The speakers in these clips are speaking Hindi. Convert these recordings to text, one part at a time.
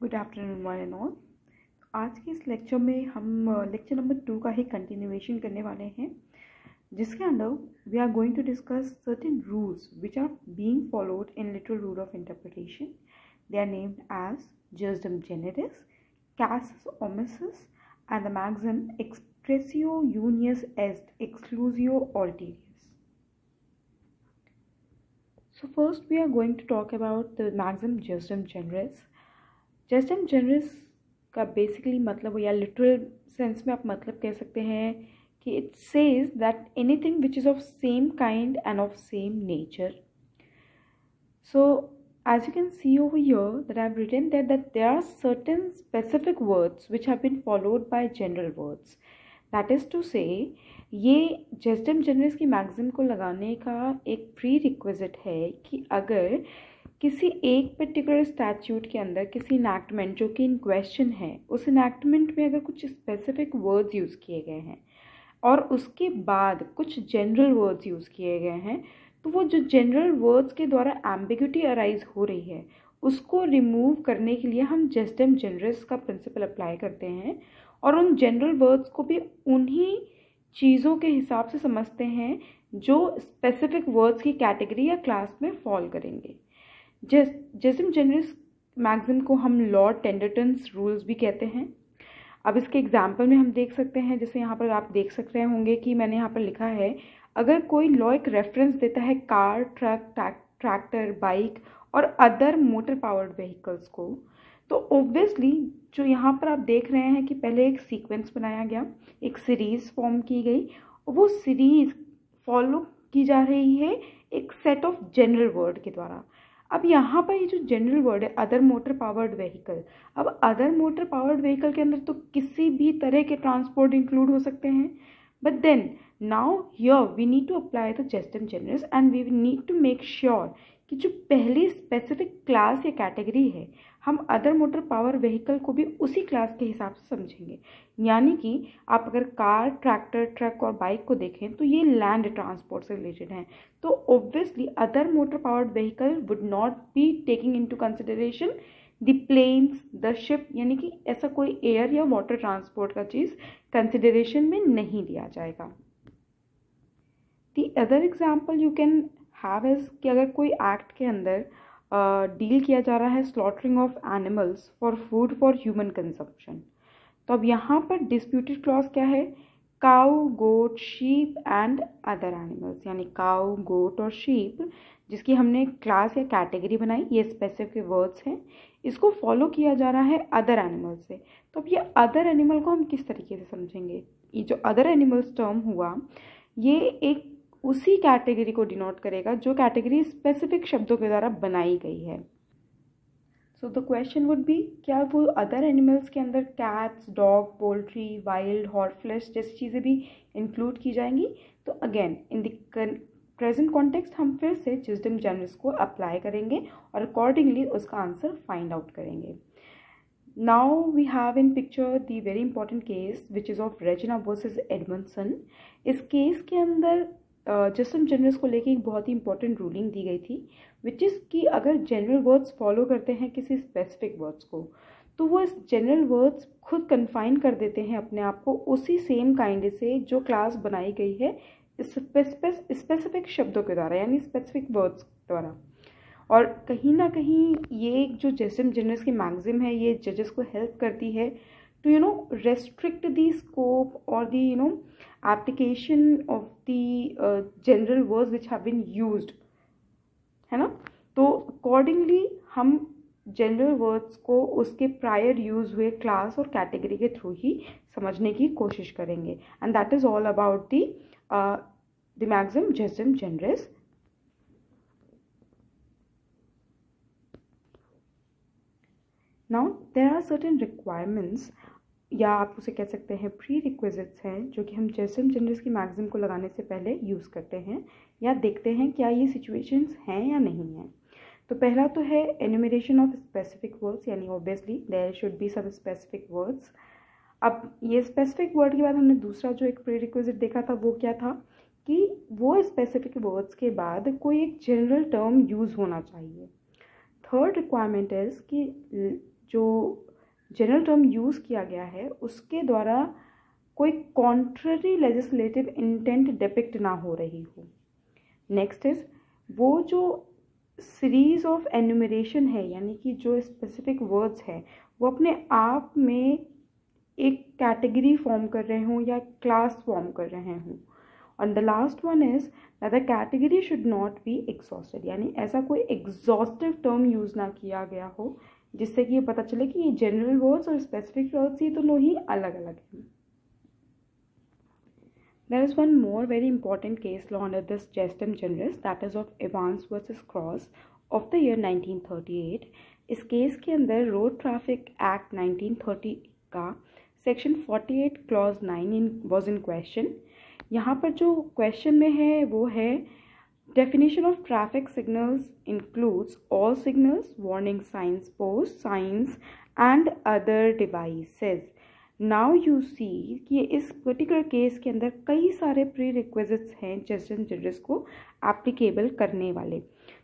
Good afternoon one and all. आज के इस लेक्चर में हम लेक्चर नंबर 2 का ही कंटिन्यूएशन करने वाले हैं, जिसके अंदर we are going to discuss certain rules which are being followed in literal rule of interpretation. They are named as jusdem generis, casus omissus, and the maxim expressio unius est exclusio alterius. So first we are going to talk about the maxim jusdem generis. Ejusdem generis का बेसिकली मतलब या लिटरल सेंस में आप मतलब कह सकते हैं कि it says that anything which is of same kind end of same nature. So as you can see over here that I have written that there are certain specific words which have been followed by general words. That is to say, ये जस्टिम जनरस की मैक्सिम को लगाने का एक प्री रिक्विजिट है कि अगर किसी एक पर्टिकुलर स्टैट्यूट के अंदर किसी इनैक्टमेंट जो कि इन क्वेश्चन है, उस इनैक्टमेंट में अगर कुछ स्पेसिफिक वर्ड्स यूज़ किए गए हैं और उसके बाद कुछ जनरल वर्ड्स यूज़ किए गए हैं, तो वो जो जनरल वर्ड्स के द्वारा एम्बिग्यूटी अराइज हो रही है उसको रिमूव करने के लिए हम जस्टिम जनरस का प्रिंसिपल अप्लाई करते हैं और उन जनरल वर्ड्स को भी उन्हीं चीज़ों के हिसाब से समझते हैं जो स्पेसिफिक वर्ड्स की कैटेगरी या क्लास में फॉल करेंगे. जस्टिम जनरस मैक्सिम को हम लॉर्ड टेंडरटन्स रूल्स भी कहते हैं. अब इसके एग्जाम्पल में हम देख सकते हैं, जैसे यहाँ पर आप देख सक रहे होंगे कि मैंने यहाँ पर लिखा है, अगर कोई लॉ एक रेफरेंस देता है कार, ट्रक, ट्रैक्टर, बाइक और अदर मोटर पावर्ड व्हीकल्स को, तो ऑब्वियसली जो यहाँ पर आप देख रहे हैं कि पहले एक सीक्वेंस बनाया गया, एक सीरीज़ फॉर्म की गई और वो सीरीज़ फॉलो की जा रही है एक सेट ऑफ जनरल वर्ड के द्वारा. अब यहाँ पर ये जो जनरल वर्ड है अदर मोटर पावर्ड व्हीकल, अब अदर मोटर पावर्ड व्हीकल के अंदर तो किसी भी तरह के ट्रांसपोर्ट इंक्लूड हो सकते हैं, but then now here we need to apply the ejusdem generis and we need to make sure कि जो पहली स्पेसिफिक क्लास या कैटेगरी है हम अदर मोटर पावर व्हीकल को भी उसी क्लास के हिसाब से समझेंगे. यानी कि आप अगर कार, ट्रैक्टर, ट्रक और बाइक को देखें तो ये लैंड ट्रांसपोर्ट से रिलेटेड हैं, तो obviously other motor powered vehicle would not be taking into consideration the planes, the ship, यानी कि ऐसा कोई एयर या वाटर ट्रांसपोर्ट का चीज़ कंसिडरेशन में नहीं लिया जाएगा. The other example you can have is कि अगर कोई एक्ट के अंदर डील किया जा रहा है slaughtering of animals for food for human consumption, तो अब यहाँ पर डिस्प्यूटेड क्लॉज क्या है, cow, goat, sheep and other animals. यानी काउ, गोट और शीप जिसकी हमने क्लास या कैटेगरी बनाई, ये स्पेसिफिक वर्ड्स हैं, इसको फॉलो किया जा रहा है अदर एनिमल्स से. तो अब ये अदर एनिमल को हम किस तरीके से समझेंगे. ये जो अदर एनिमल्स टर्म हुआ ये एक उसी कैटेगरी को डिनोट करेगा जो कैटेगरी स्पेसिफिक शब्दों के द्वारा बनाई गई है. So the question would be, क्या वो अदर एनिमल्स के अंदर cats, dog, poultry, wild, horse flesh जैसी चीज़ें भी इंक्लूड की जाएंगी. तो again in the present context हम फिर से जस्टिम जनरस को अप्लाई करेंगे और अकॉर्डिंगली उसका आंसर फाइंड आउट करेंगे. Now we have in picture the very important case which is of Regina versus Edmundson. इस केस के अंदर जस्टिम जनरस को लेके एक बहुत ही इंपॉर्टेंट रूलिंग दी गई थी, विच इज़ कि अगर जनरल वर्ड्स फॉलो करते हैं किसी स्पेसिफिक वर्ड्स को, तो वो इस जनरल वर्ड्स खुद कन्फाइन कर देते हैं अपने आप को उसी सेम काइंड से जो क्लास बनाई गई है स्पेसिफिक शब्दों के द्वारा, यानी स्पेसिफिक वर्ड्स द्वारा. और कहीं ना कहीं ये जो जस्टिम जनरस की मैक्सिम है ये जजेस को हेल्प करती है to restrict the scope or the application of the general words which have been used, है ना. तो accordingly हम जनरल वर्ड्स को उसके प्रायर यूज हुए क्लास और कैटेगरी के थ्रू ही समझने की कोशिश करेंगे. And that is all about the maxim ejusdem generis. Now there are certain requirements या आप उसे कह सकते हैं प्री रिक्विजिट्स हैं जो कि हम जस्टिम जनरस की मैक्सिम को लगाने से पहले यूज़ करते हैं या देखते हैं क्या ये सिचुएशंस हैं या नहीं हैं. तो पहला तो है एन्यूमरेशन ऑफ स्पेसिफिक वर्ड्स, यानी obviously there should be some specific words. अब ये स्पेसिफिक वर्ड के बाद हमने दूसरा जो एक प्री रिक्विजिट देखा था वो क्या था कि वो स्पेसिफिक वर्ड्स के बाद कोई एक जनरल टर्म यूज़ होना चाहिए. थर्ड रिक्वायरमेंट इज़ कि जो जनरल टर्म यूज़ किया गया है उसके द्वारा कोई कॉन्ट्ररी लेजिस्लेटिव इंटेंट डिपिक्ट ना हो रही हो। नेक्स्ट इज वो जो सीरीज ऑफ एन्यूमरेशन है, यानी कि जो स्पेसिफिक वर्ड्स है वो अपने आप में एक कैटेगरी फॉर्म कर रहे हों या क्लास फॉर्म कर रहे हों। और the last one is that the category should not be exhausted, यानी ऐसा कोई एग्जॉस्टिव टर्म यूज ना किया गया हो जिससे कि ये पता चले कि ये जनरल वर्ड्स और स्पेसिफिक वर्ड्स ये दोनों ही अलग अलग हैं। There is one more very important case law under this gestum generis, that is of Evans versus Cross of the year 1938. इस केस के अंदर रोड ट्रैफिक एक्ट 1930 का section 48 clause 9 was in question. यहाँ पर जो क्वेश्चन में है वो है definition of traffic signals includes all signals, warning signs, post signs and other devices. Now you see कि इस पर्टिकुलर केस के अंदर कई सारे प्री रिक्विजिट्स हैं जेस्टम जनरिस को एप्लीकेबल करने वाले।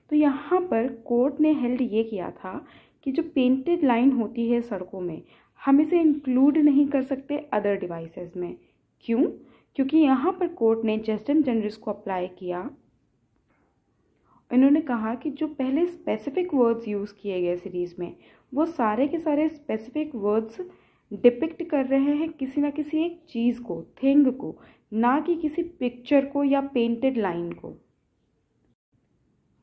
तो यहाँ पर कोर्ट ने हेल्ड ये किया था कि जो पेंटेड लाइन होती है सड़कों में, हम इसे इंक्लूड नहीं कर सकते अदर डिवाइसेस में। क्यों? क्योंकि यहाँ पर कोर्ट ने जेस्टम जनरिस को अप्लाई किया। इन्होंने कहा कि जो पहले स्पेसिफिक वर्ड्स यूज़ किए गए सीरीज़ में, वो सारे के सारे स्पेसिफिक वर्ड्स डिपिक्ट कर रहे हैं किसी ना किसी एक चीज़ को, थिंग को, ना कि किसी पिक्चर को या पेंटेड लाइन को।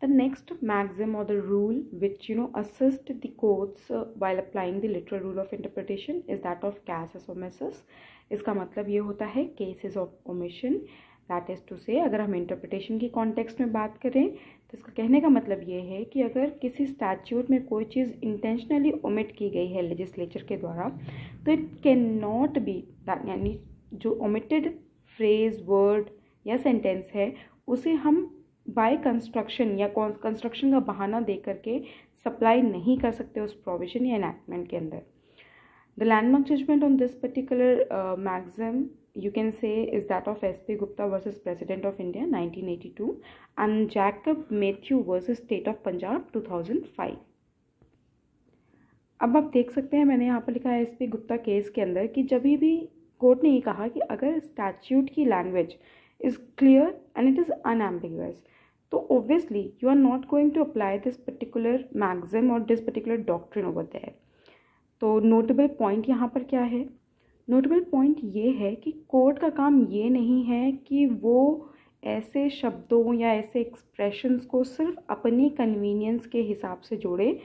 The next maxim or the rule which assist the courts while applying the literal rule of interpretation is that of casus omissus। इसका मतलब ये होता है cases of omission, that is to say अगर हम interpretation की context में बात करें तो इसका कहने का मतलब ये है कि अगर किसी statute में कोई चीज़ intentionally omit की गई है legislature के द्वारा तो it cannot be that, यानी जो omitted phrase, word या sentence है उसे हम बाय कंस्ट्रक्शन या कंस्ट्रक्शन का बहाना दे करके सप्लाई नहीं कर सकते उस प्रोविजन या एनैक्टमेंट के अंदर। The landmark judgment on this particular maxim you can say is that of S.P. Gupta versus President of India 1982 and Jacob Matthew versus State of Punjab 2005। अब आप देख सकते हैं मैंने यहाँ पर लिखा है S.P. गुप्ता केस के अंदर कि जब भी कोर्ट ने ये कहा कि अगर स्टैट्यूट की language is clear and it is unambiguous, तो obviously you are not going to apply this particular maxim or this particular doctrine over there। तो notable point यहाँ पर क्या है? notable point ये है कि कोर्ट का काम ये नहीं है कि वो ऐसे शब्दों या ऐसे एक्सप्रेशंस को सिर्फ अपनी कन्वीनियंस के हिसाब से जोड़े,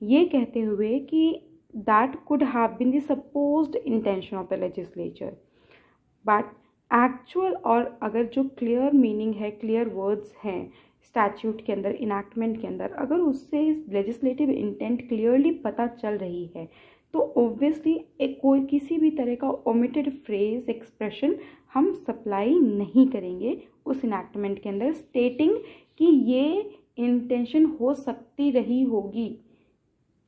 ये कहते हुए कि that could have been the supposed intention of the legislature, but actual और अगर जो क्लियर मीनिंग है, क्लियर वर्ड्स हैं स्टैट्यूट के अंदर, इनैक्टमेंट के अंदर, अगर उससे लेजिस्लेटिव इंटेंट क्लियरली पता चल रही है तो ऑब्वियसली कोई किसी भी तरह का ओमिटेड फ्रेज, एक्सप्रेशन हम सप्लाई नहीं करेंगे उस इनैक्टमेंट के अंदर स्टेटिंग कि ये इंटेंशन हो सकती रही होगी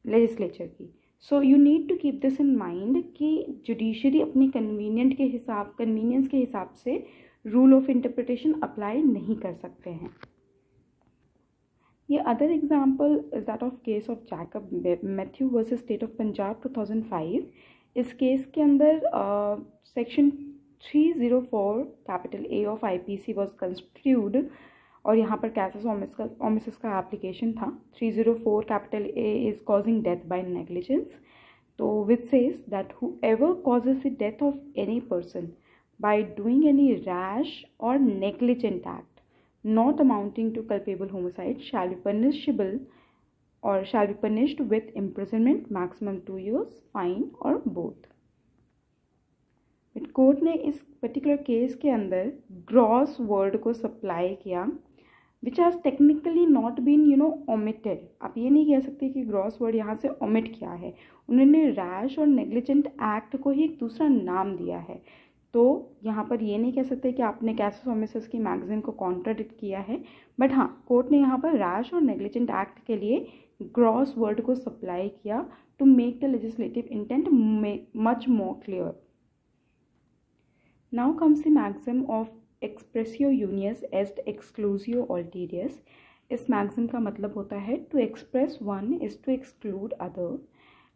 लेजिस्लेचर की। So you need to keep this in mind कि जुडिशरी अपनी कन्वीनियंस के हिसाब से रूल ऑफ इंटरप्रिटेशन अप्लाई नहीं कर सकते हैं। ये other example is that of case of Jacob Matthew versus state of Punjab 2005। इस केस के अंदर section 304 capital A of IPC was constituted और यहाँ पर कैसस ओमिसिस का एप्लीकेशन था। 304 capital A is causing death by negligence, तो which says that whoever causes the death of any person by doing any rash or negligent act not amounting to culpable homicide shall be punishable or shall be punished with imprisonment maximum 2 years, fine or both। Court ने इस पर्टिकुलर केस के अंदर ग्रॉस वर्ड को सप्लाई किया which has technically not been omitted. आप ये नहीं कह सकते कि ग्रॉस वर्ड यहाँ से ओमिट किया है, उन्होंने रैश और नेग्लिजेंट एक्ट को ही एक दूसरा नाम दिया है। तो यहाँ पर ये नहीं कह सकते कि आपने कैसस ओमिसिस की मैगजीन को कॉन्ट्राडिक्ट किया है, बट हाँ कोर्ट ने यहाँ पर रैश और नेग्लिजेंट एक्ट के लिए ग्रॉस वर्ड को सप्लाई किया to make the legislative intent much more clear. Now comes the maxim of expressio unius est exclusio ulterius। इस maxim का मतलब होता है to express one is to exclude other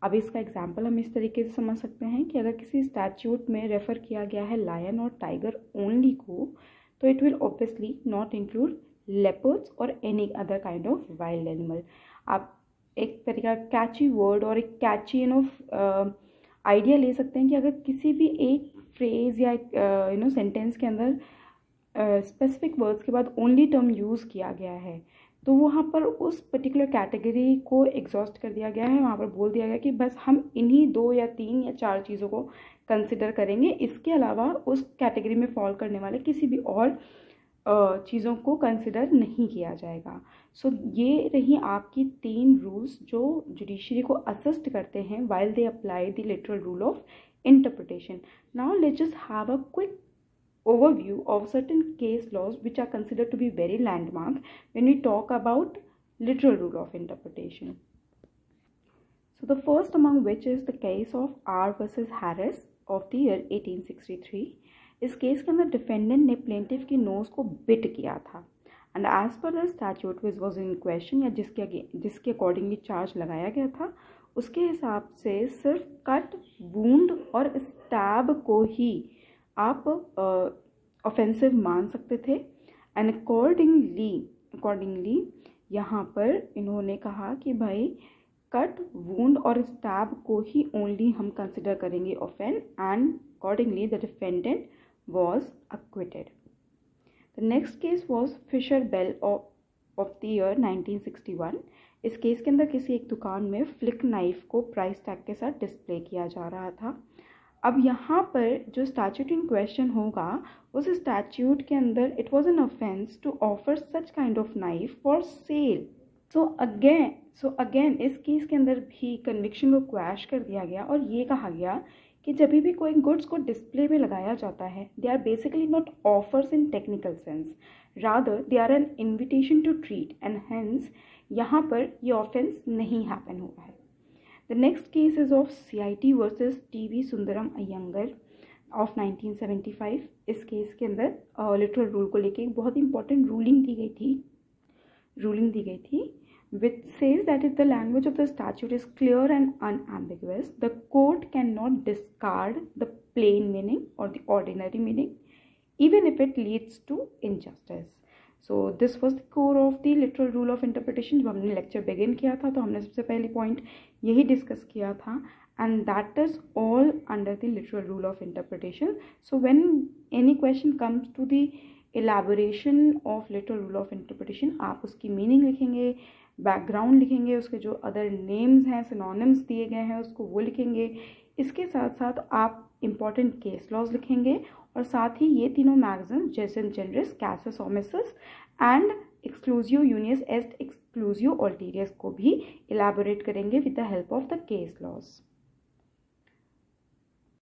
अब इसका एग्जाम्पल हम इस तरीके से समझ सकते हैं कि अगर किसी स्टैट्यूट में रेफ़र किया गया है लायन और टाइगर ओनली को, तो it will obviously not include leopards और any other kind of wild animal. आप एक तरीका कैची वर्ड और एक कैची आइडिया ले सकते हैं कि अगर किसी भी एक फ्रेज़ या एक सेंटेंस के अंदर स्पेसिफिक वर्ड्स के बाद ओनली टर्म यूज़ किया गया है, तो वहाँ पर उस पर्टिकुलर कैटेगरी को एग्जॉस्ट कर दिया गया है। वहाँ पर बोल दिया गया कि बस हम इन्हीं 2 या 3 या 4 चीज़ों को कंसिडर करेंगे, इसके अलावा उस कैटेगरी में फॉल करने वाले किसी भी और चीज़ों को कंसिडर नहीं किया जाएगा। सो ये रही आपकी 3 रूल्स जो जुडिशरी को असिस्ट करते हैं while they apply the literal rule of interpretation. Now let's just have a quick overview of certain case laws which are considered to be very landmark when we talk about literal rule of interpretation. So the first among which is the case of R versus Harris of the year 1863. इस केस के अंदर डिफेंडेंट ने प्लेंटिफ की नोज को बिट किया था and as per the statute which was in question या जिसके अकॉर्डिंगली चार्ज लगाया गया था, उसके हिसाब से सिर्फ कट, वूंड और स्टैब को ही आप ऑफेंसिव मान सकते थे। एंड अकॉर्डिंगली यहाँ पर इन्होंने कहा कि भाई कट, वूंड और स्टैब को ही ओनली हम कंसिडर करेंगे offence, and accordingly the defendant was acquitted. The next case was Fisher Bell of the year 1961. इस केस के अंदर किसी एक दुकान में फ्लिक नाइफ को प्राइस टैग के साथ डिस्प्ले किया जा रहा था। अब यहाँ पर जो स्टैट्यूट इन क्वेश्चन होगा, उस स्टैट्यूट के अंदर it was an offence to offer such kind of knife for sale. So again इस केस के अंदर भी कन्विक्शन को क्वैश कर दिया गया और ये कहा गया कि जब भी कोई गुड्स को डिस्प्ले में लगाया जाता है, they are basically not offers in technical sense, rather they are an invitation to treat, and hence यहाँ पर ये ऑफेंस नहीं हैपन हुआ है। The next case is of CIT versus TV Sundaram Iyengar of 1975। इस केस के अंदर लिटरल रूल को लेके एक बहुत इंपॉर्टेंट रूलिंग दी गई थी which says that if the language of the statute is clear and unambiguous, the court cannot discard the plain meaning or the ordinary meaning, even if it leads to injustice. So this was the core of the literal rule of interpretation. जब हमने lecture begin किया था तो हमने सबसे पहली point यही discuss किया था, and that is all under the literal rule of interpretation. So when any question comes to the elaboration of literal rule of interpretation, आप उसकी meaning लिखेंगे, बैकग्राउंड लिखेंगे, उसके जो अदर नेम्स हैं, सिनोनिम्स दिए गए हैं उसको वो लिखेंगे। इसके साथ साथ आप इम्पॉर्टेंट केस लॉज लिखेंगे और साथ ही ये तीनों मैगजीन ejusdem generis, casus omissus and expressio unius est exclusio alterius को भी इलेबोरेट करेंगे with the help of the case laws.